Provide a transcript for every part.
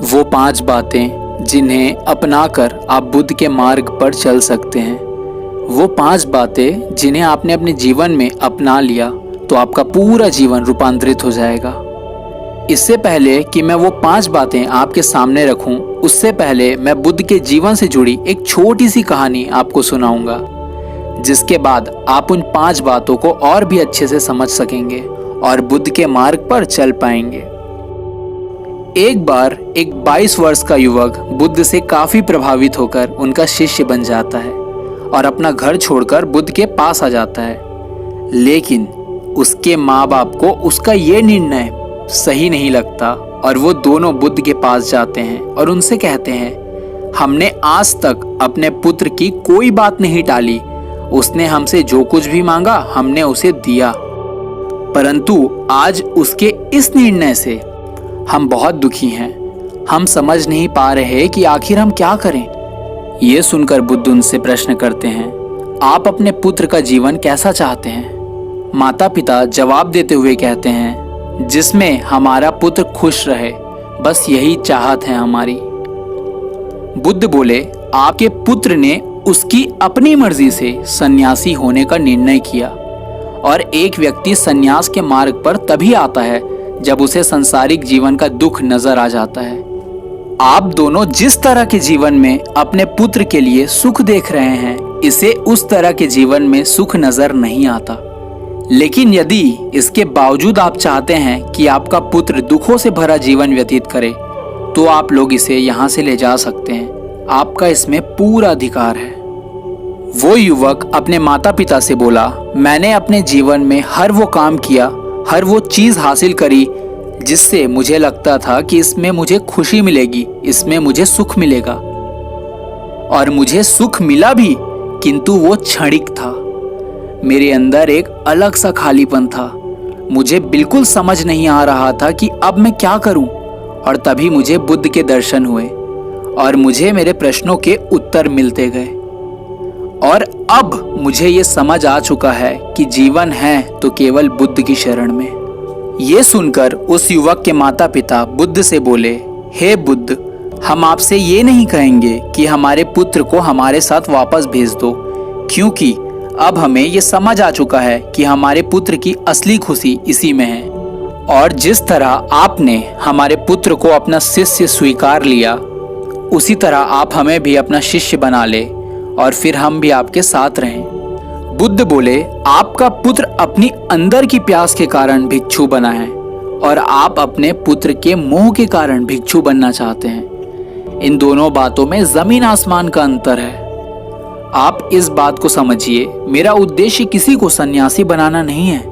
वो 5 बातें जिन्हें अपनाकर आप बुद्ध के मार्ग पर चल सकते हैं। वो 5 बातें जिन्हें आपने अपने जीवन में अपना लिया तो आपका पूरा जीवन रूपांतरित हो जाएगा। इससे पहले कि मैं वो 5 बातें आपके सामने रखूं, उससे पहले मैं बुद्ध के जीवन से जुड़ी एक छोटी सी कहानी आपको सुनाऊंगा, जिसके बाद आप उन 5 बातों को और भी अच्छे से समझ सकेंगे और बुद्ध के मार्ग पर चल पाएंगे। एक बार एक 22 वर्ष का युवक बुद्ध से काफी प्रभावित होकर उनका शिष्य बन जाता है और अपना घर छोड़कर बुद्ध के पास आ जाता है। लेकिन उसके माँ बाप को उसका ये निर्णय सही नहीं लगता और वो दोनों बुद्ध के पास जाते हैं और उनसे कहते हैं, हमने आज तक अपने पुत्र की कोई बात नहीं टाली। उसने हमसे जो कुछ भी मांगा हमने उसे दिया, परंतु आज उसके इस निर्णय से हम बहुत दुखी हैं। हम समझ नहीं पा रहे कि आखिर हम क्या करें। ये सुनकर बुद्ध उनसे प्रश्न करते हैं, आप अपने पुत्र का जीवन कैसा चाहते हैं? माता पिता जवाब देते हुए कहते हैं, जिसमें हमारा पुत्र खुश रहे, बस यही चाहत है हमारी। बुद्ध बोले, आपके पुत्र ने उसकी अपनी मर्जी से सन्यासी होने का निर्णय किया और एक व्यक्ति सन्यास के मार्ग पर तभी आता है जब उसे सांसारिक जीवन का दुख नजर आ जाता है। आप दोनों जिस तरह के जीवन में अपने पुत्र के लिए सुख देख रहे हैं, इसे उस तरह के जीवन में सुख नजर नहीं आता। लेकिन यदि इसके बावजूद आप चाहते हैं कि आपका पुत्र दुखों से भरा जीवन व्यतीत करे, तो आप लोग इसे यहाँ से ले जा सकते हैं। आपका इसमें पूरा अधिकार है। वो युवक अपने माता पिता से बोला, मैंने अपने जीवन में हर वो काम किया, हर वो चीज हासिल करी जिससे मुझे लगता था कि इसमें मुझे खुशी मिलेगी, इसमें मुझे सुख मिलेगा, और मुझे सुख मिला भी, किंतु वो क्षणिक था। मेरे अंदर एक अलग सा खालीपन था। मुझे बिल्कुल समझ नहीं आ रहा था कि अब मैं क्या करूं। और तभी मुझे बुद्ध के दर्शन हुए और मुझे मेरे प्रश्नों के उत्तर मिलते गए। और अब मुझे ये समझ आ चुका है कि जीवन है तो केवल बुद्ध की शरण में। ये सुनकर उस युवक के माता पिता बुद्ध से बोले, हे बुद्ध, हम आपसे ये नहीं कहेंगे कि हमारे पुत्र को हमारे साथ वापस भेज दो, क्योंकि अब हमें ये समझ आ चुका है कि हमारे पुत्र की असली खुशी इसी में है। और जिस तरह आपने हमारे पुत्र को अपना शिष्य स्वीकार लिया, उसी तरह आप हमें भी अपना शिष्य बना ले और फिर हम भी आपके साथ रहें। बुद्ध बोले, आपका पुत्र अपनी अंदर की प्यास के कारण भिक्षु बना है और आप अपने पुत्र के मोह के कारण भिक्षु बनना चाहते हैं। इन दोनों बातों में जमीन आसमान का अंतर है। आप इस बात को समझिए, मेरा उद्देश्य किसी को सन्यासी बनाना नहीं है।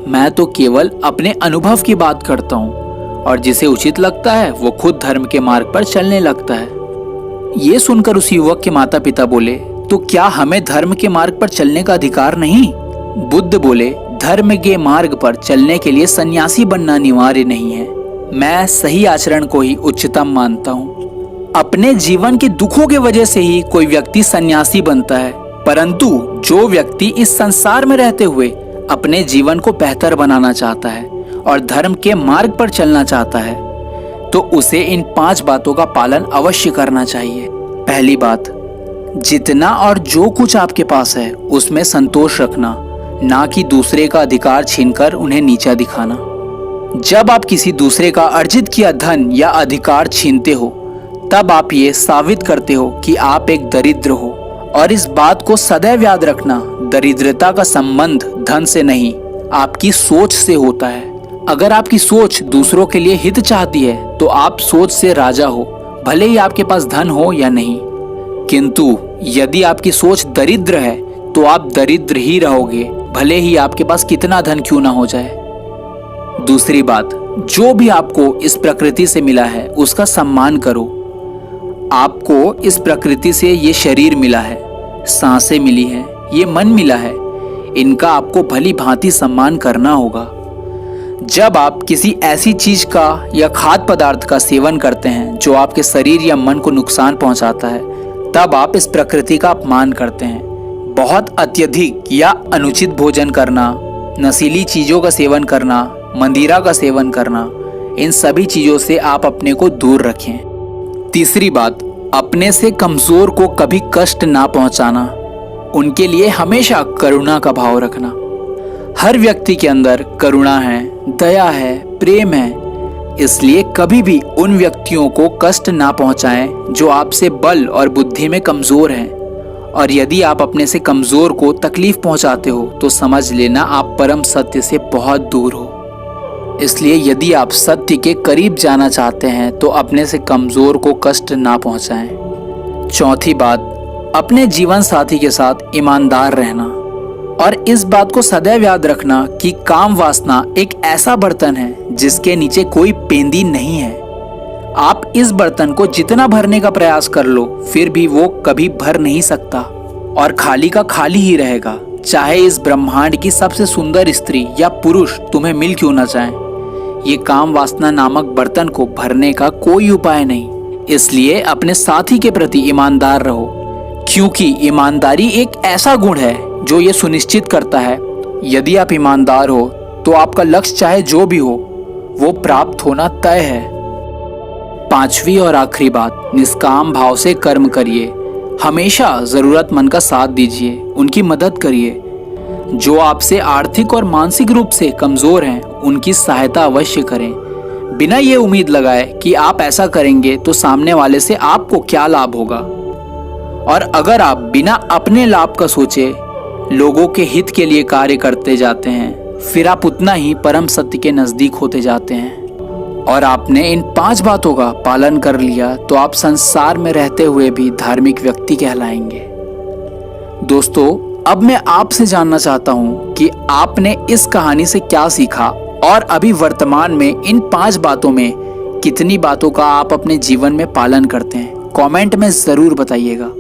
मैं तो केवल अपने अनुभव की बात करता हूँ और जिसे उचित लगता है वो खुद धर्म के मार्ग पर चलने लगता है। ये सुनकर उस युवक के माता पिता बोले, तो क्या हमें धर्म के मार्ग पर चलने का अधिकार नहीं? बुद्ध बोले, धर्म के मार्ग पर चलने के लिए सन्यासी बनना अनिवार्य नहीं है। मैं सही आचरण को ही उच्चतम मानता हूँ। अपने जीवन के दुखों की वजह से ही कोई व्यक्ति सन्यासी बनता है, परंतु जो व्यक्ति इस संसार में रहते हुए अपने जीवन को बेहतर बनाना चाहता है और धर्म के मार्ग पर चलना चाहता है, तो उसे इन 5 बातों का पालन अवश्य करना चाहिए। पहली बात, जितना और जो कुछ आपके पास है उसमें संतोष रखना, ना कि दूसरे का अधिकार छीनकर उन्हें नीचा दिखाना। जब आप किसी दूसरे का अर्जित किया धन या अधिकार छीनते हो, तब आप ये साबित करते हो कि आप एक दरिद्र हो। और इस बात को सदैव याद रखना, दरिद्रता का संबंध धन से नहीं, आपकी सोच से होता है। अगर आपकी सोच दूसरों के लिए हित चाहती है तो आप सोच से राजा हो, भले ही आपके पास धन हो या नहीं। किंतु यदि आपकी सोच दरिद्र है तो आप दरिद्र ही रहोगे, भले ही आपके पास कितना धन क्यों ना हो जाए। दूसरी बात, जो भी आपको इस प्रकृति से मिला है उसका सम्मान करो। आपको इस प्रकृति से ये शरीर मिला है, सांसें मिली है, ये मन मिला है, इनका आपको भली भांति सम्मान करना होगा। जब आप किसी ऐसी चीज का या खाद्य पदार्थ का सेवन करते हैं जो आपके शरीर या मन को नुकसान पहुंचाता है, तब आप इस प्रकृति का अपमान करते हैं। बहुत अत्यधिक या अनुचित भोजन करना, नशीली चीजों का सेवन करना, मंदिरा का सेवन करना, इन सभी चीजों से आप अपने को दूर रखें। तीसरी बात, अपने से कमजोर को कभी कष्ट ना पहुंचाना, उनके लिए हमेशा करुणा का भाव रखना। हर व्यक्ति के अंदर करुणा है, दया है, प्रेम है, इसलिए कभी भी उन व्यक्तियों को कष्ट ना पहुंचाएं जो आपसे बल और बुद्धि में कमजोर हैं। और यदि आप अपने से कमजोर को तकलीफ पहुंचाते हो तो समझ लेना आप परम सत्य से बहुत दूर हो। इसलिए यदि आप सत्य के करीब जाना चाहते हैं तो अपने से कमजोर को कष्ट ना पहुंचाएं। चौथी बात, अपने जीवन साथी के साथ ईमानदार रहना। और इस बात को सदैव याद रखना कि काम वासना एक ऐसा बर्तन है जिसके नीचे कोई पेंदी नहीं है। आप इस बर्तन को जितना भरने का प्रयास कर लो फिर भी वो कभी भर नहीं सकता और खाली का खाली ही रहेगा, चाहे इस ब्रह्मांड की सबसे सुंदर स्त्री या पुरुष तुम्हें मिल क्यों ना चाहे। ये काम वासना नामक बर्तन को भरने का कोई उपाय नहीं। इसलिए अपने साथी के प्रति ईमानदार रहो, क्योंकि ईमानदारी एक ऐसा गुण है जो ये सुनिश्चित करता है यदि आप ईमानदार हो तो आपका लक्ष्य चाहे जो भी हो वो प्राप्त होना तय है। पांचवी और आखिरी बात, निष्काम भाव से कर्म करिए। हमेशा जरूरतमंद का साथ दीजिए, उनकी मदद करिए। जो आपसे आर्थिक और मानसिक रूप से कमजोर हैं उनकी सहायता अवश्य करें, बिना ये उम्मीद लगाए कि आप ऐसा करेंगे तो सामने वाले से आपको क्या लाभ होगा। और अगर आप बिना अपने लाभ का सोचे लोगों के हित के लिए कार्य करते जाते हैं फिर आप उतना ही परम सत्य के नजदीक होते जाते हैं। और आपने इन 5 बातों का पालन कर लिया तो आप संसार में रहते हुए भी धार्मिक व्यक्ति कहलाएंगे। दोस्तों, अब मैं आपसे जानना चाहता हूं कि आपने इस कहानी से क्या सीखा और अभी वर्तमान में इन 5 बातों में कितनी बातों का आप अपने जीवन में पालन करते हैं। कमेंट में जरूर बताइएगा।